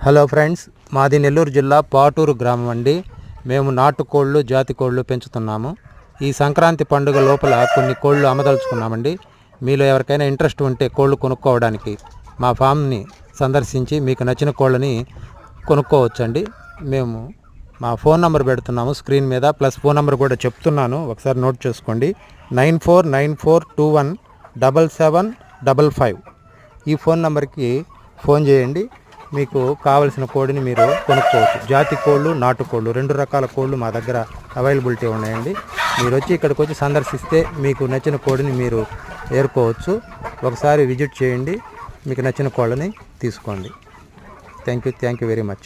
Hello friends, మాది నెల్లూరు జిల్లా పాటూరు గ్రామం అండి. మేము నాటుకోళ్ళు జాతి కోళ్ళు పెంచుతున్నాము. ఈ సంక్రాంతి పండుగ లోపల కొన్ని కోళ్ళు అమ్మదలుచుకున్నామండి. మీలో ఎవరికైనా ఇంట్రెస్ట్ ఉంటే కోళ్ళు కొనుక్కోవడానికి మా ఫామ్ని సందర్శించి మీకు నచ్చిన కోళ్ళని కొనుక్కోవచ్చండి. మేము మా ఫోన్ నెంబర్ పెడుతున్నాము స్క్రీన్ మీద, ప్లస్ ఫోన్ నెంబర్ కూడా చెప్తున్నాను, ఒకసారి నోట్ చేసుకోండి. 9494217755. ఈ ఫోన్ నెంబర్కి ఫోన్ చేయండి. మీకు కావలసిన కోడిని మీరు కొనుక్కోవచ్చు. జాతి కోళ్ళు, నాటుకోళ్ళు 2 రకాల కోళ్ళు మా దగ్గర అవైలబిలిటీ ఉన్నాయండి. మీరు వచ్చి ఇక్కడికి వచ్చి సందర్శిస్తే మీకు నచ్చిన కోడిని మీరు ఏరుకోవచ్చు. ఒకసారి విజిట్ చేయండి, మీకు నచ్చిన కోళ్ళని తీసుకోండి. Thank you very much.